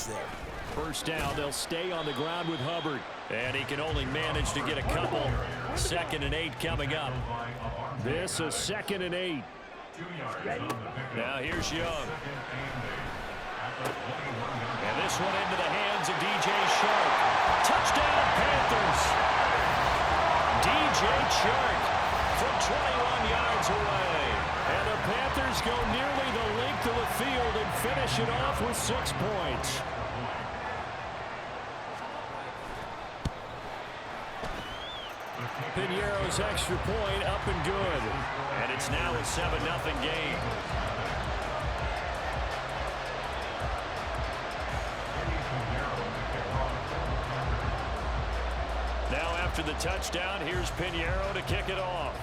there. First down, they'll stay on the ground with Hubbard. And he can only manage to get a couple. 2nd and 8 coming up. This is 2nd and 8. Now here's Young. And this one into the hands of DJ Chark. Touchdown, Panthers. DJ Chark from 21 yards away. And the Panthers go nearly the length of the field and finish it off with 6 points. Piñeiro's extra point up and good. And it's now a 7-0 game. Now after the touchdown, here's Piñeiro to kick it off.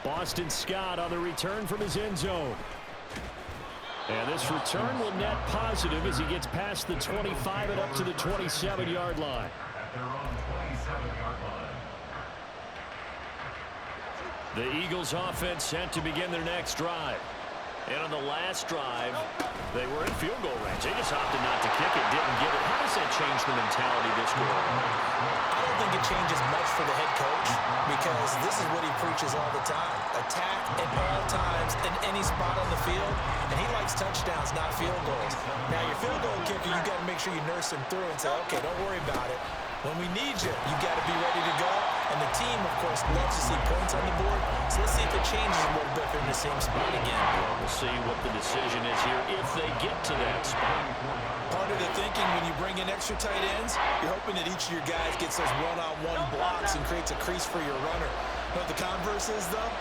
Boston Scott on the return from his end zone. And this return will net positive as he gets past the 25 and up to the 27-yard line. The Eagles offense set to begin their next drive. And on the last drive, they were in field goal range. They just opted not to kick it, didn't get it. How does that change the mentality this go around? I don't think it changes much for the head coach because this is what he preaches all the time. Attack at all times in any spot on the field, and he likes touchdowns, not field goals. Now, your field goal kicker, you got to make sure you nurse him through and say, okay, don't worry about it. When we need you, you got to be ready to go. And the team, of course, loves to see points on the board. So let's see if it changes a little bit if they're in the same spot again. Well, we'll see what the decision is here if they get to that spot. Part of the thinking when you bring in extra tight ends, you're hoping that each of your guys gets those one-on-one blocks and creates a crease for your runner. But the converse is, though,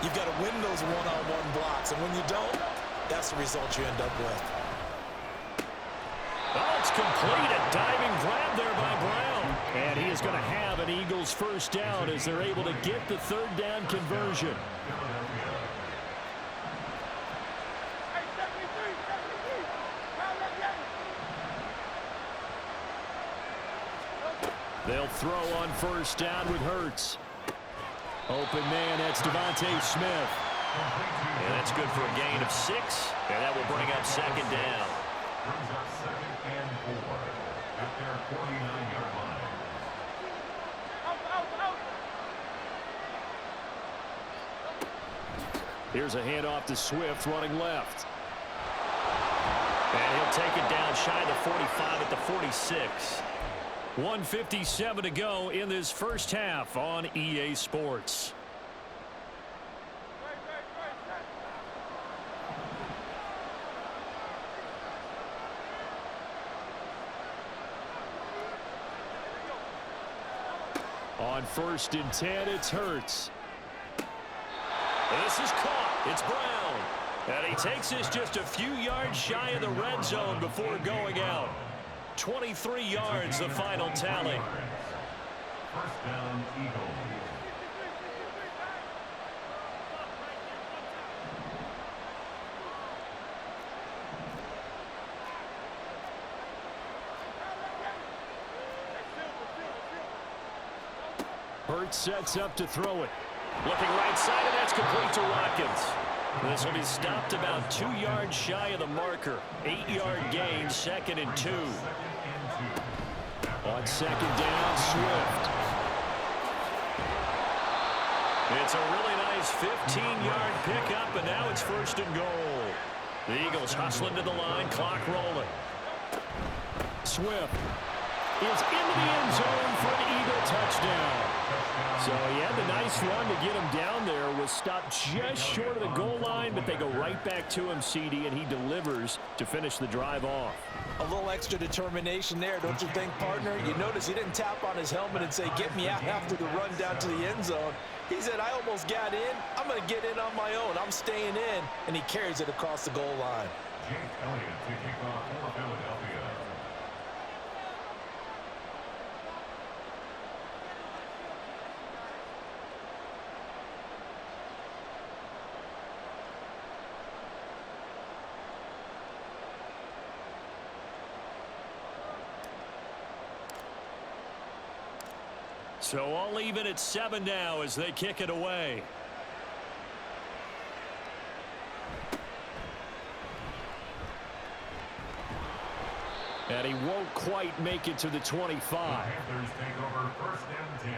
you've got to win those one-on-one blocks. And when you don't, that's the result you end up with. Oh, it's complete. A diving grab there by Brown. And he is going to have an Eagles first down as they're able to get the 3rd down conversion. They'll throw on first down with Hurts. Open man, that's Devontae Smith. And that's good for a gain of 6. And that will bring up 2nd down. Brings up 2nd and 4 at their 49-yard line. Here's a handoff to Swift running left. And he'll take it down shy of the 45 at the 46. 1:57 to go in this first half on EA Sports. On 1st and 10, it's Hurts. This is caught. It's Brown. And he takes this just a few yards shy of the red zone before going out. 23 yards, the final tally. First down, Eagles. Hurts sets up to throw it. Looking right side, and that's complete to Watkins. This will be stopped about 2 yards shy of the marker. 8-yard gain, 2nd and 2. On 2nd down, Swift. It's a really nice 15-yard pickup, and now it's 1st and goal. The Eagles hustling to the line, clock rolling. Swift is into the end zone for an Eagle touchdown. So he had the nice run to get him down there, was stopped just short of the goal line, but they go right back to him, CD, and he delivers to finish the drive off. A little extra determination there, don't you think, partner? You notice he didn't tap on his helmet and say, get me out after the run down to the end zone. He said, I almost got in. I'm going to get in on my own. I'm staying in. And he carries it across the goal line. Jake Elliott to kick off for Philadelphia. So all even at 7 now as they kick it away. And he won't quite make it to the 25. The Panthers take over 1st and 10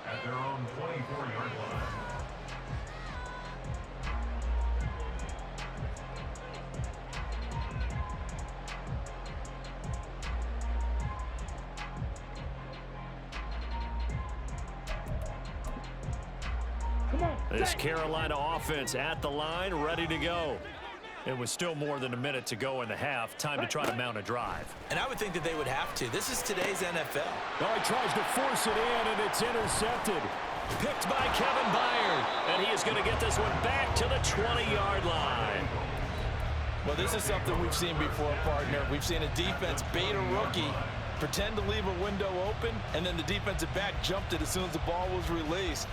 at their own 24-yard line. This Carolina offense at the line, ready to go. It was still more than a minute to go in the half. Time to try to mount a drive. And I would think that they would have to. This is today's NFL. Oh, he tries to force it in, and it's intercepted. Picked by Kevin Byard. And he is going to get this one back to the 20-yard line. Well, this is something we've seen before, partner. We've seen a defense bait a rookie, pretend to leave a window open, and then the defensive back jumped it as soon as the ball was released.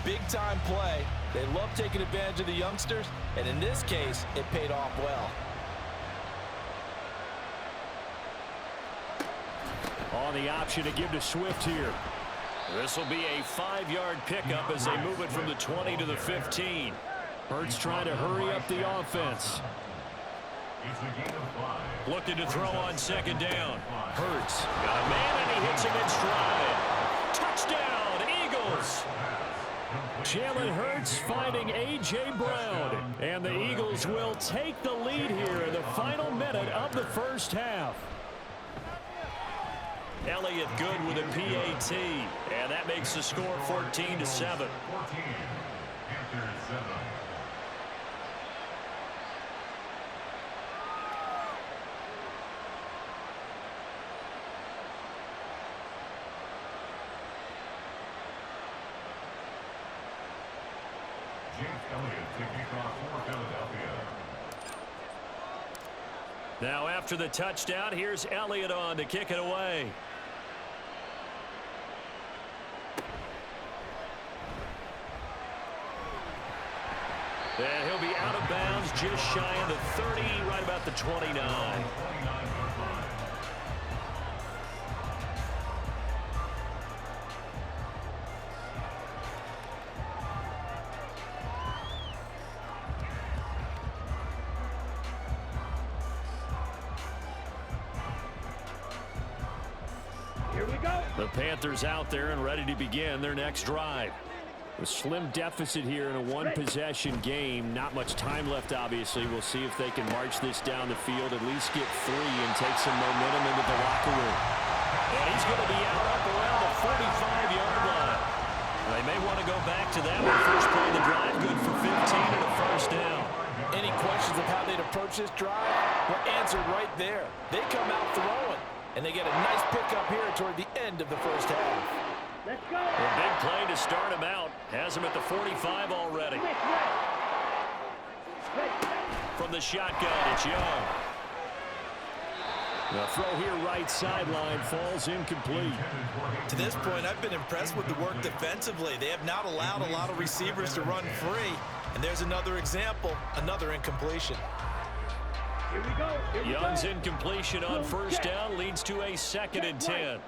Big-time play. They love taking advantage of the youngsters, and in this case, it paid off well. On the option to give to Swift here. This will be a 5-yard pickup as they move it from the 20 to the 15. Hurts trying to hurry up the offense. It's a gain of 5. Looking to throw on 2nd down. Hurts got a man, and he hits him in stride. Touchdown, Eagles! Jalen Hurts finding A.J. Brown. And the Eagles will take the lead here in the final minute of the first half. Elliott good with a PAT. And that makes the score 14-7. 14. Panthers 7. Now after the touchdown, here's Elliott on to kick it away. And he'll be out of bounds just shy of the 30, right about the 29. The Panthers out there and ready to begin their next drive. A slim deficit here in a one-possession game. Not much time left, obviously. We'll see if they can march this down the field, at least get 3 and take some momentum into the locker room. And he's going to be out up around the 45-yard line. They may want to go back to that one. First play of the drive, good for 15 and a first down. Any questions of how they'd approach this drive? Well, answered right there. They come out throwing, and they get a nice pickup here toward the end of the first half. Let's go. A big play to start him out. Has him at the 45 already. From the shotgun, it's Young. The throw here right sideline falls incomplete. To this point, I've been impressed with the work defensively. They have not allowed a lot of receivers to run free. And there's another example, another incompletion. Here we go. Young's incompletion on first down leads to a 2nd and 10.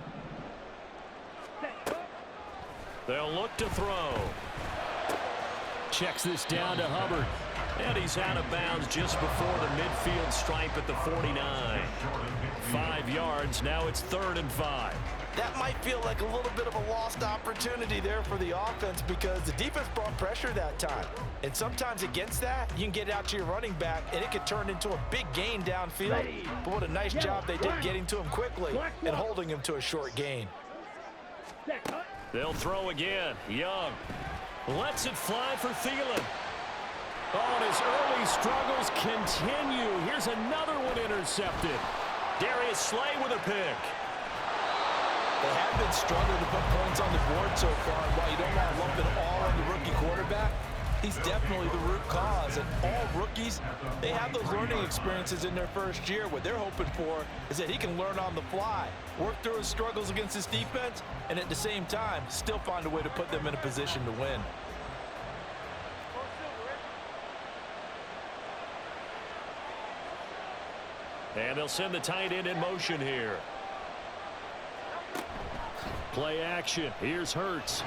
They'll look to throw. Checks this down to Hubbard. And he's out of bounds just before the midfield stripe at the 49. 5 yards. Now it's 3rd and 5. That might feel like a little bit of a lost opportunity there for the offense because the defense brought pressure that time. And sometimes against that, you can get out to your running back, and it could turn into a big gain downfield. But what a nice job they did getting to him quickly and holding him to a short gain. They'll throw again. Young lets it fly for Thielen. Oh, and his early struggles continue. Here's another one intercepted. Darius Slay with a pick. They have been struggling to put points on the board so far. And while you don't want to lump it all on the rookie quarterback, he's definitely the root cause. And all rookies, they have those learning experiences in their first year. What they're hoping for is that he can learn on the fly, work through his struggles against his defense, and at the same time, still find a way to put them in a position to win. And they'll send the tight end in motion here. Play action. Here's Hurts.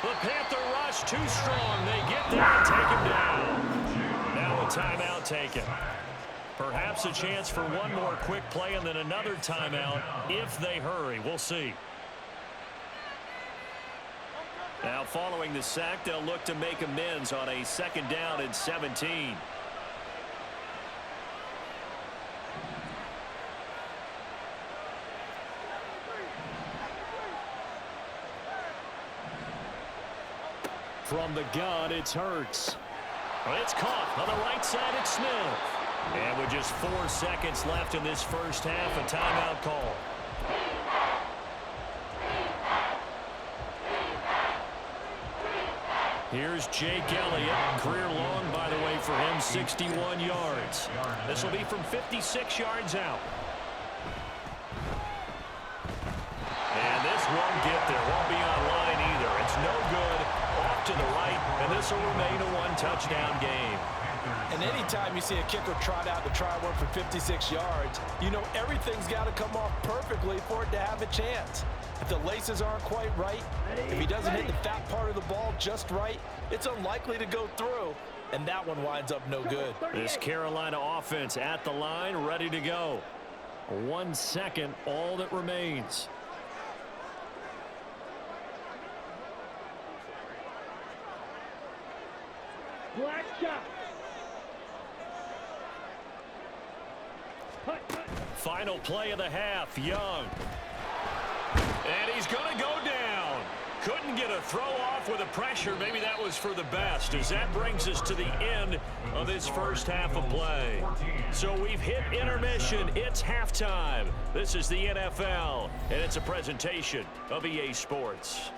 The Panther rush too strong. They get there and take him down. Now a timeout taken. Perhaps a chance for one more quick play and then another timeout if they hurry. We'll see. Now following the sack, they'll look to make amends on a 2nd down and 17. From the gun, it's Hurts. It's caught on the right side. It's Smith. And with just 4 seconds left in this first half, a timeout call. Here's Jake Elliott. Career long, by the way, for him, 61 yards. This will be from 56 yards out. And this won't get there. Won't be online either. It's no good. Off to the right, and this will remain a 1-touchdown game. And anytime you see a kicker trot out to try one for 56 yards, you know everything's got to come off perfectly for it to have a chance. If the laces aren't quite right, if he doesn't hit the fat part of the ball just right, it's unlikely to go through, and that one winds up no good. This Carolina offense at the line, ready to go. 1 second, all that remains. Black shot. Final play of the half, Young. And he's going to go down. Couldn't get a throw off with the pressure. Maybe that was for the best, as that brings us to the end of this first half of play. So we've hit intermission. It's halftime. This is the NFL, and it's a presentation of EA Sports.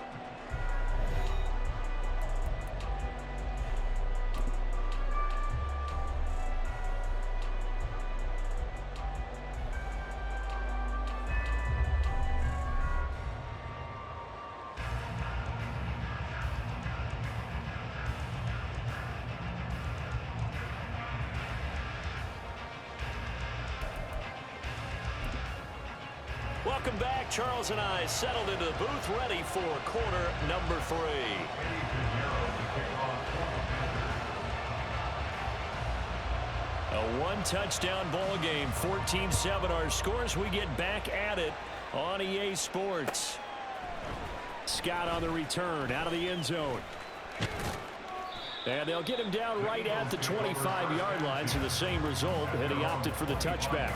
Welcome back. Charles and I settled into the booth, ready for quarter number 3. A 1-touchdown ball game, 14-7 our scores. We get back at it on EA Sports. Scott on the return, out of the end zone. And they'll get him down right at the 25-yard line, so the same result, and he opted for the touchback.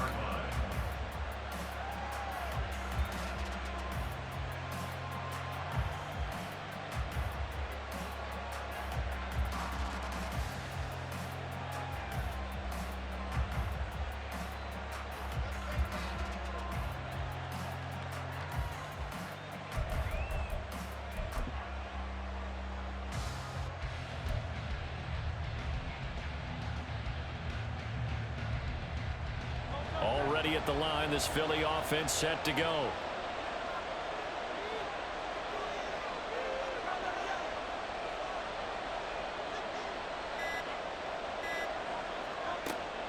Already at the line, this Philly offense set to go.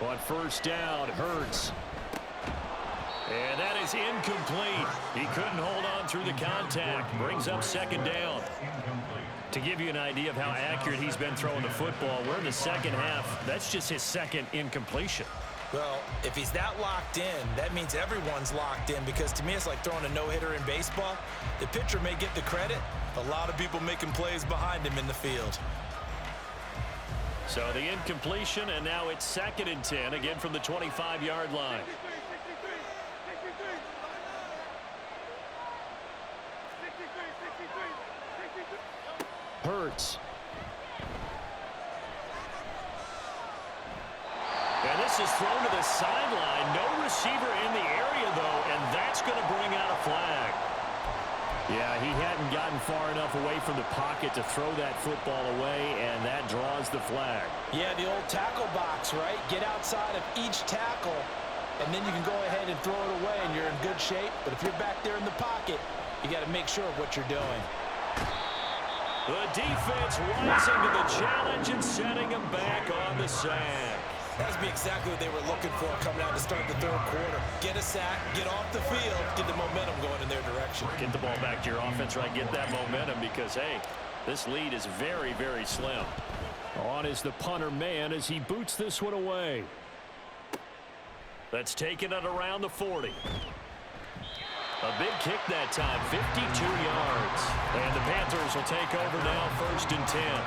On first down, Hurts. And that is incomplete. He couldn't hold on through the contact. Brings up 2nd down. To give you an idea of how accurate he's been throwing the football, we're in the second half. That's just his 2nd incompletion. Well, if he's that locked in, that means everyone's locked in, because to me it's like throwing a no-hitter in baseball. The pitcher may get the credit, a lot of people making plays behind him in the field. So the incompletion, and now it's 2nd and 10, again from the 25-yard line. Hurts. And this is thrown to the sideline. No receiver in the area, though, and that's going to bring out a flag. Yeah, he hadn't gotten far enough away from the pocket to throw that football away, and that draws the flag. Yeah, the old tackle box, right? Get outside of each tackle, and then you can go ahead and throw it away, and you're in good shape. But if you're back there in the pocket, you got to make sure of what you're doing. The defense rising to the challenge and setting him back on the sand. That's exactly what they were looking for coming out to start the 3rd quarter. Get a sack, get off the field, get the momentum going in their direction. Get the ball back to your offense, right? Get that momentum, because, hey, this lead is very, very slim. On is the punter man as he boots this one away. That's taken it around the 40. A big kick that time, 52 yards. And the Panthers will take over now, 1st and 10.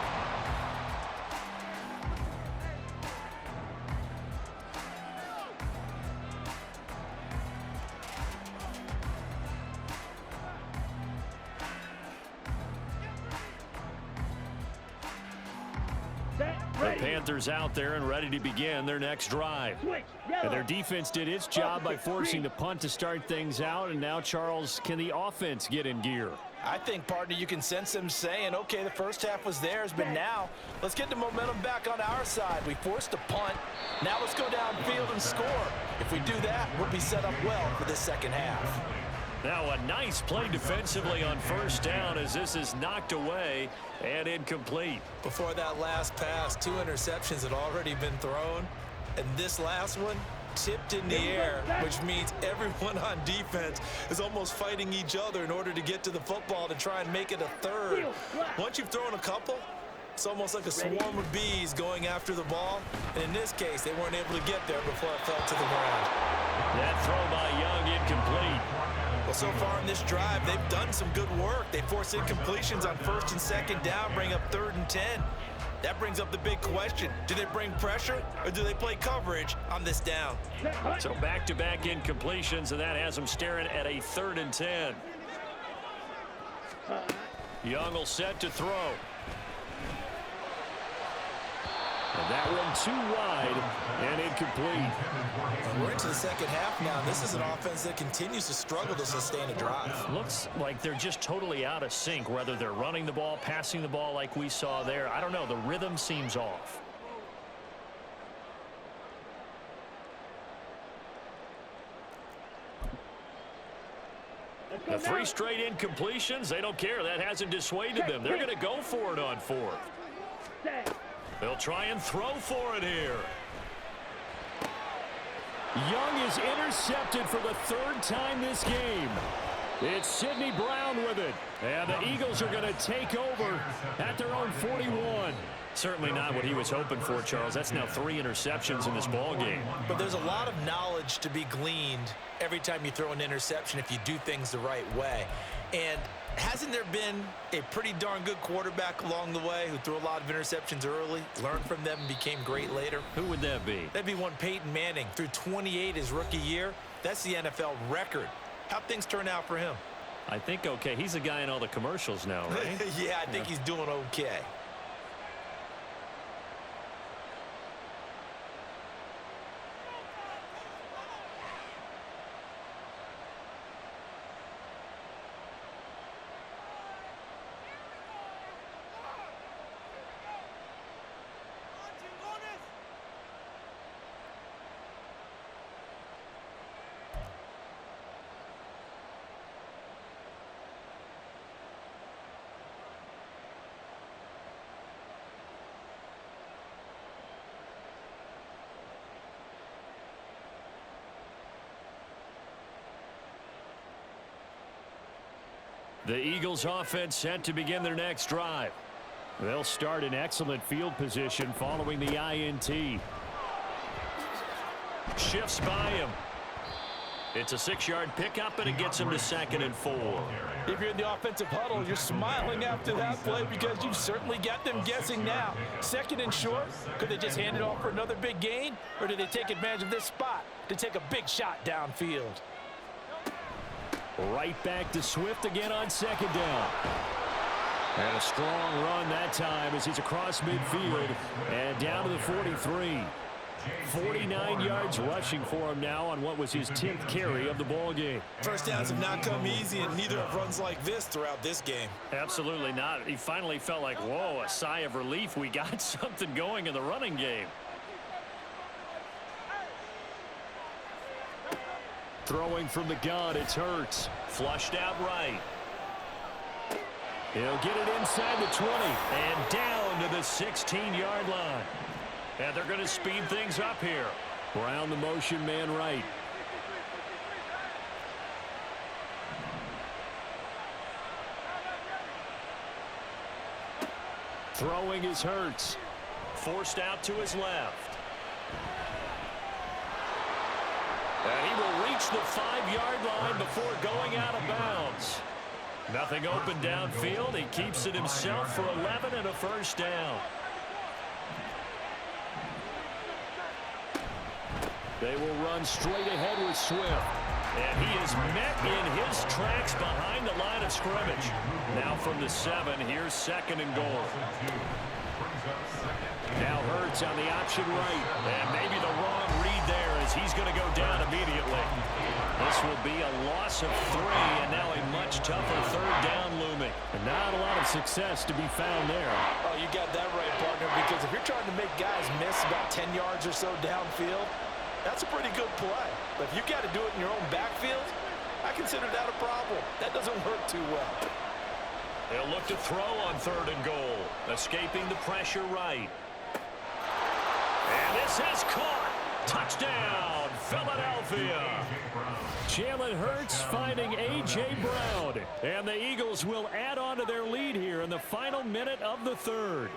The Panthers out there and ready to begin their next drive. And their defense did its job by forcing the punt to start things out. And now, Charles, can the offense get in gear? I think, partner, you can sense them saying, okay, the first half was theirs, but now let's get the momentum back on our side. We forced a punt. Now let's go downfield and score. If we do that, we'll be set up well for the second half. Now a nice play defensively on 1st down as this is knocked away and incomplete. Before that last pass, 2 interceptions had already been thrown. And this last one tipped in the air, which means everyone on defense is almost fighting each other in order to get to the football to try and make it a third. Once you've thrown a couple, it's almost like a swarm of bees going after the ball. And in this case, they weren't able to get there before it fell to the ground. That throw by Young incomplete. Well, so far in this drive, they've done some good work. They forced incompletions on 1st and 2nd down, bring up 3rd and 10. That brings up the big question. Do they bring pressure or do they play coverage on this down? So back-to-back incompletions, and that has them staring at a 3rd and 10. Young will set to throw. And that one too wide and incomplete. We're into the second half now. This is an offense that continues to struggle to sustain a drive. Looks like they're just totally out of sync, whether they're running the ball, passing the ball like we saw there. I don't know. The rhythm seems off. The 3 straight incompletions, they don't care. That hasn't dissuaded them. They're going to go for it on 4th. They'll try and throw for it here. Young is intercepted for the 3rd time this game. It's Sidney Brown with it. And the Eagles are going to take over at their own 41. Certainly not what he was hoping for, Charles. That's now 3 interceptions in this ball game. But there's a lot of knowledge to be gleaned every time you throw an interception if you do things the right way. And hasn't there been a pretty darn good quarterback along the way who threw a lot of interceptions early, learned from them, and became great later? Who would that be? That'd be one Peyton Manning. Threw 28 his rookie year. That's the NFL record. How'd things turn out for him? I think okay. He's the guy in all the commercials now, right? Yeah, I think he's doing okay. The Eagles offense set to begin their next drive. They'll start in excellent field position following the INT. Shifts by him. It's a 6-yard pickup, and it gets him to 2nd and 4. If you're in the offensive huddle, you're smiling after that play because you've certainly got them guessing now. 2nd and short, could they just hand it off for another big gain? Or did they take advantage of this spot to take a big shot downfield? Right back to Swift again on 2nd down. And a strong run that time as he's across midfield and down to the 43. 49 yards rushing for him now on what was his 10th carry of the ball game. First downs have not come easy, and neither have runs like this throughout this game. Absolutely not. He finally felt like, whoa, a sigh of relief. We got something going in the running game. Throwing from the gun, it's Hurts. Flushed out right. He'll get it inside the 20 and down to the 16-yard line. And they're going to speed things up here. Brown the motion man right. Throwing is Hurts. Forced out to his left. reach the 5-yard line before going out of bounds. Nothing open downfield. He keeps it himself for 11 and a first down. They will run straight ahead with Swift. And he is met in his tracks behind the line of scrimmage. Now from the 7, here's 2nd and goal. Now Hurts on the option right. And maybe the wrong read there as he's going to go down immediately. This will be a loss of 3, and now a much tougher 3rd down looming. And not a lot of success to be found there. Oh, you got that right, partner, because if you're trying to make guys miss about 10 yards or so downfield, that's a pretty good play. But if you got to do it in your own backfield, I consider that a problem. That doesn't work too well. They'll look to throw on 3rd and goal. Escaping the pressure right. And this is caught. Touchdown, Philadelphia. Jalen Hurts finding A.J. Brown. And the Eagles will add on to their lead here in the final minute of the 3rd.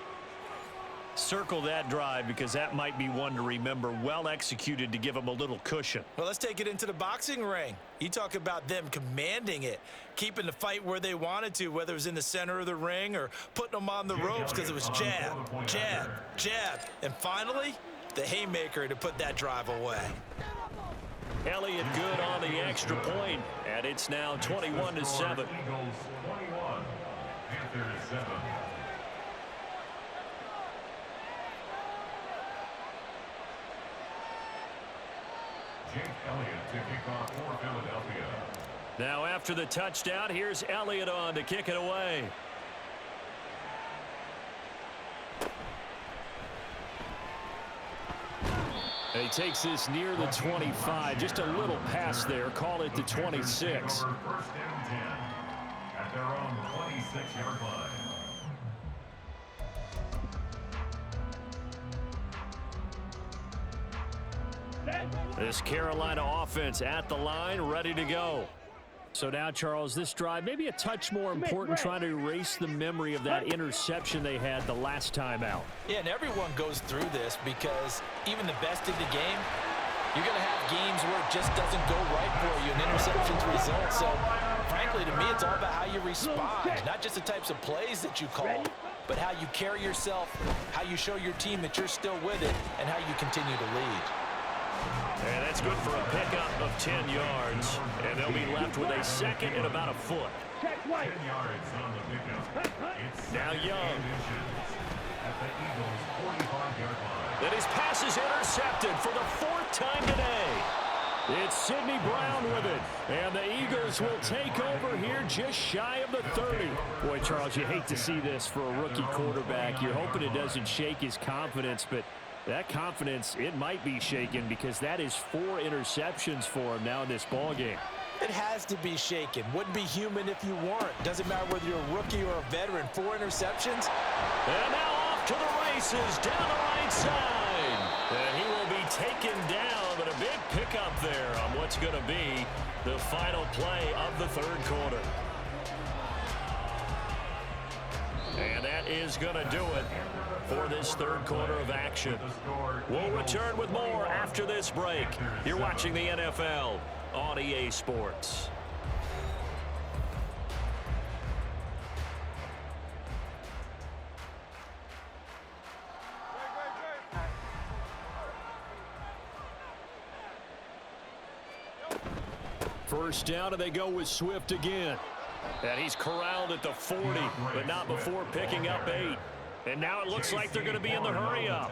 Circle that drive because that might be one to remember. Well executed to give them a little cushion. Well, let's take it into the boxing ring. You talk about them commanding it, keeping the fight where they wanted to, whether it was in the center of the ring or putting them on the ropes because it was jab, jab, jab. And finally, the haymaker to put that drive away. Elliott good on the extra point, and it's now 21-7. Eagles 21, Panthers 7. Jake Elliott to kick off for Philadelphia. Now after the touchdown, here's Elliott on to kick it away. And he takes this near the 25. Just a little pass there. Call it the 26. First and 10 at their own 26-yard line. This Carolina offense at the line, ready to go. So now, Charles, this drive maybe a touch more important, trying to erase the memory of that interception they had the last time out. Yeah, and everyone goes through this because even the best in the game, you're going to have games where it just doesn't go right for you and interceptions result. So, frankly, to me, it's all about how you respond, not just the types of plays that you call, but how you carry yourself, how you show your team that you're still with it, and how you continue to lead. And that's good for a pickup of 10 yards. And they'll be left with a 2nd and about a foot. 10 yards on the pickup. It's now Young. At the Eagles' 45-yard line. Then his pass is intercepted for the 4th time today. It's Sidney Brown with it. And the Eagles will take over here just shy of the 30. Boy, Charles, you hate to see this for a rookie quarterback. You're hoping it doesn't shake his confidence, but that confidence, it might be shaken because that is 4 interceptions for him now in this ball game. It has to be shaken. Wouldn't be human if you weren't. Doesn't matter whether you're a rookie or a veteran. 4 interceptions. And now off to the races down the right side. And he will be taken down, but a big pickup there on what's going to be the final play of the 3rd quarter. And that is going to do it for this 3rd quarter of action. We'll return with more after this break. You're watching the NFL on EA Sports. First down, and they go with Swift again. And he's corralled at the 40, but not before picking up 8. And now it looks like they're going to be in the hurry up.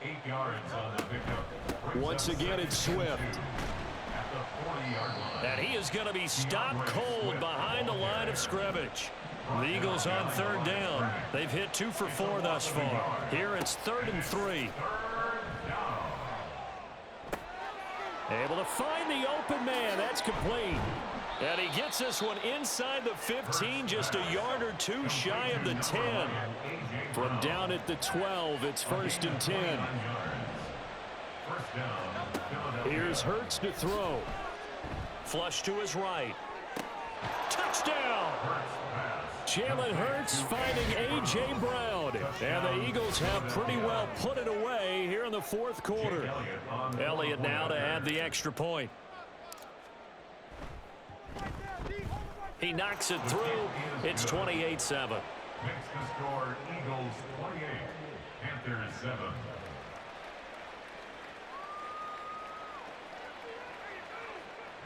8 yards on the pickup. Once again, it's Swift. At the 40-yard line. And he is going to be stopped cold behind the line of scrimmage. The Eagles on 3rd down. They've hit 2 for 4 thus far. Here it's 3rd and 3. Able to find the open man. That's complete. And he gets this one inside the 15, just a yard or 2 shy of the 10. From down at the 12, it's 1st and 10. Here's Hurts to throw. Flush to his right. Touchdown! Jalen Hurts finding A.J. Brown. And the Eagles have pretty well put it away here in the 4th quarter. Elliott now to add the extra point. He knocks it through. It's 28-7. Makes the score Eagles 28, Panthers 7.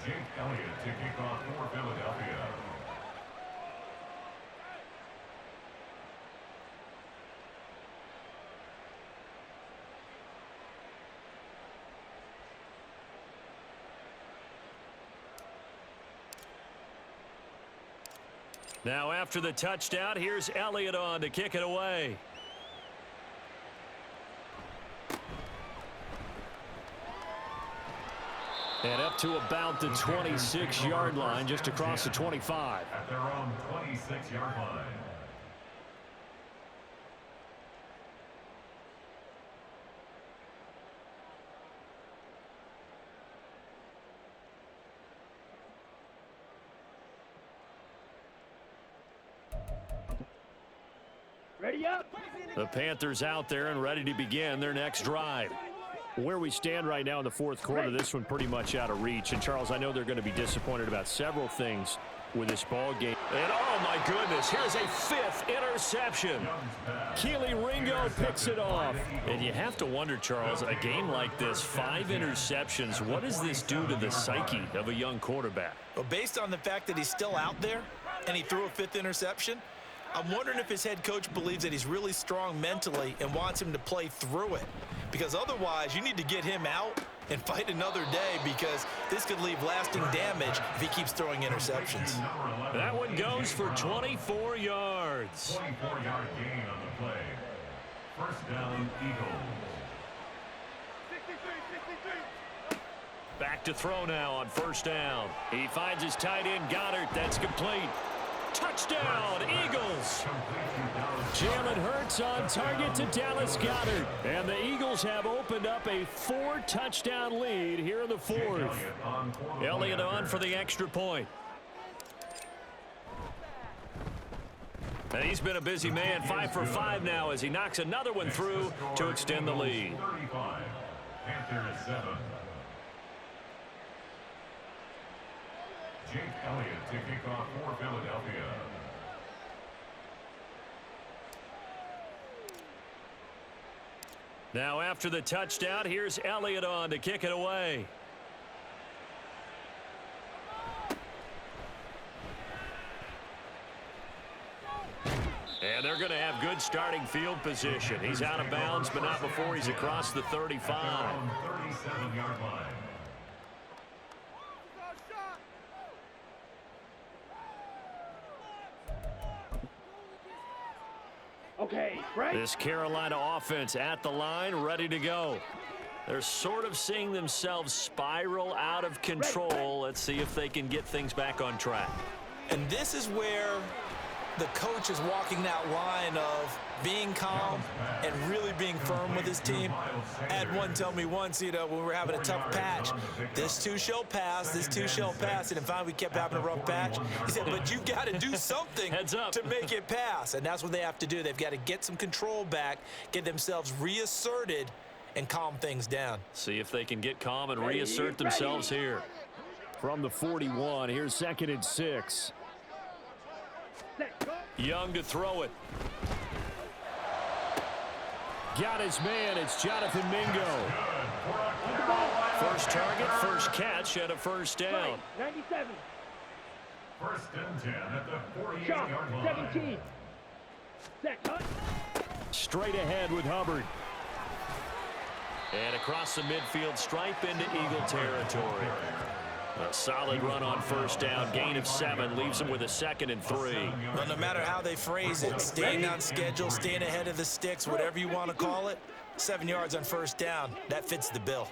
Jake Elliott to kick off for Philadelphia. Now after the touchdown, here's Elliott on to kick it away. And up to about the 26-yard line, just across the 25. At their own 26-yard line. Ready up. The Panthers out there and ready to begin their next drive. Where we stand right now in the fourth quarter, this one pretty much out of reach. And, Charles, I know they're going to be disappointed about several things with this ball game. And, oh, my goodness, here's a 5th interception. Keely Ringo picks it off. And you have to wonder, Charles, a game like this, 5 interceptions, what does this do to the psyche of a young quarterback? Well, based on the fact that he's still out there and he threw a 5th interception, I'm wondering if his head coach believes that he's really strong mentally and wants him to play through it. Because otherwise, you need to get him out and fight another day, because this could leave lasting damage if he keeps throwing interceptions. That one goes for 24 yards. 24-yard gain on the play. First down, Eagles. Back to throw now on first down. He finds his tight end, Goddard. That's complete. Touchdown, Eagles. Jalen Hurts on target to Dallas Goedert. And the Eagles have opened up a 4-touchdown lead here in the fourth. Elliott on for the extra point. And he's been a busy man, 5 for 5 now as he knocks another one through to extend the lead. 35, Panthers 7. Jake Elliott to kick off for Philadelphia. Now after the touchdown, here's Elliott on to kick it away. And they're going to have good starting field position. He's out of bounds, but not before he's across the 35. 37-yard line. Okay, right. This Carolina offense at the line, ready to go. They're sort of seeing themselves spiral out of control. Let's see if they can get things back on track. And this is where the coach is walking that line of being calm and really being firm with his team. I had one tell me once, when we were having a tough patch, this too shall pass, this too shall pass. And finally we kept having a rough patch. He said, but you got to do something Heads up. to make it pass. And that's what they have to do. They've got to get some control back, get themselves reasserted, and calm things down. See if they can get calm and reassert themselves here. From the 41, here's 2nd and 6. Young to throw it. Got his man. It's Jonathan Mingo. First target, first catch at a first down. 97. First and 10 at the 48-yard Shot. line. 17. Set. Cut. Straight ahead with Hubbard. And across the midfield stripe into Eagle territory. A solid run on first down. Gain of 7 leaves him with a 2nd and 3. But no matter how they phrase it, staying on schedule, staying ahead of the sticks, whatever you want to call it, 7 yards on first down, that fits the bill.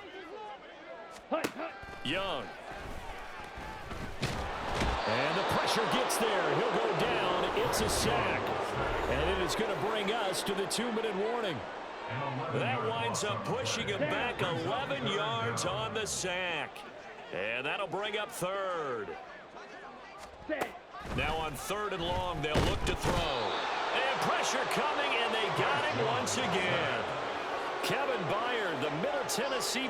Young. And the pressure gets there. He'll go down. It's a sack. And it is going to bring us to the 2-minute warning. That winds up pushing him back 11 yards on the sack. And that'll bring up 3rd. Now on 3rd and long, they'll look to throw. And pressure coming, and they got him once again. Kevin Byard, the Middle Tennessee